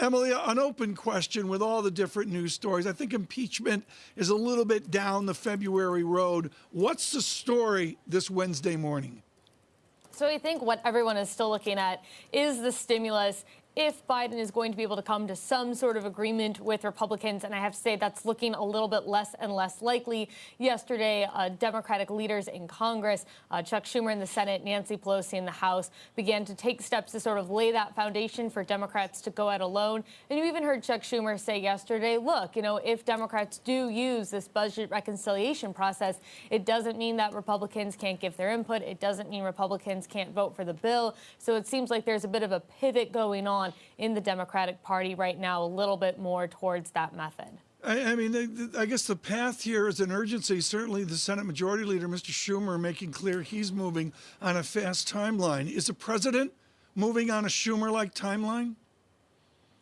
Emily, an open question with all the different news stories. I think impeachment is a little bit down the February road. What's the story this Wednesday morning? So I think what everyone is still looking at is the stimulus. If Biden is going to be able to come to some sort of agreement with Republicans, and I have to say that's looking a little bit less and less likely. Yesterday, Democratic leaders in Congress, Chuck Schumer in the Senate, Nancy Pelosi in the House, began to take steps to sort of lay that foundation for Democrats to go out alone. And you even heard Chuck Schumer say yesterday, look, if Democrats do use this budget reconciliation process, it doesn't mean that Republicans can't give their input. It doesn't mean Republicans can't vote for the bill. So it seems like there's a bit of a pivot going on in the Democratic Party right now, a little bit more towards that method. I mean, I guess the path here is an urgency. Certainly the Senate Majority Leader, Mr. Schumer, making clear he's moving on a fast timeline. Is the president moving on a Schumer-like timeline?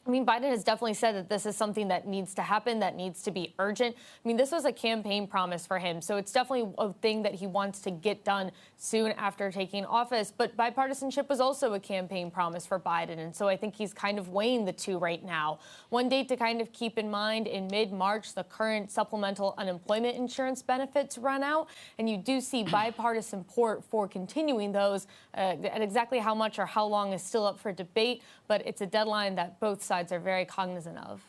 I mean, Biden has definitely said that this is something that needs to happen, that needs to be urgent. I mean, this was a campaign promise for him, so it's definitely a thing that he wants to get done soon after taking office. But bipartisanship was also a campaign promise for Biden, and so I think he's kind of weighing the two right now. One date to kind of keep in mind, in mid-March, the current supplemental unemployment insurance benefits run out, and you do see bipartisan support for continuing those. And exactly how much or how long is still up for debate, but it's a deadline that both sides are very cognizant of.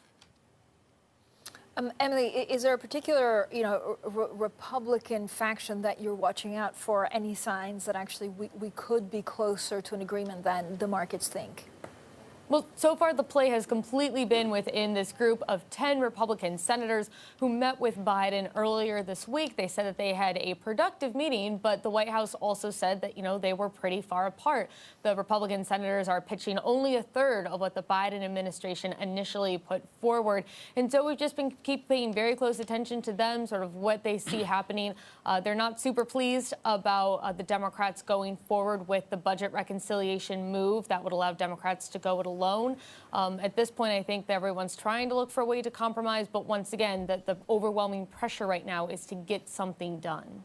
Emily, is there a particular, Republican faction that you're watching out for? Any signs that actually we could be closer to an agreement than the markets think? Well, so far the play has completely been within this group of 10 Republican senators who met with Biden earlier this week. They said that they had a productive meeting, but the White House also said that, they were pretty far apart. The Republican senators are pitching only a third of what the Biden administration initially put forward. And so we've just been paying very close attention to them, sort of what they see happening. They're not super pleased about the Democrats going forward with the budget reconciliation move that would allow Democrats to go it alone. At this point, I think that everyone's trying to look for a way to compromise. But once again, the overwhelming pressure right now is to get something done.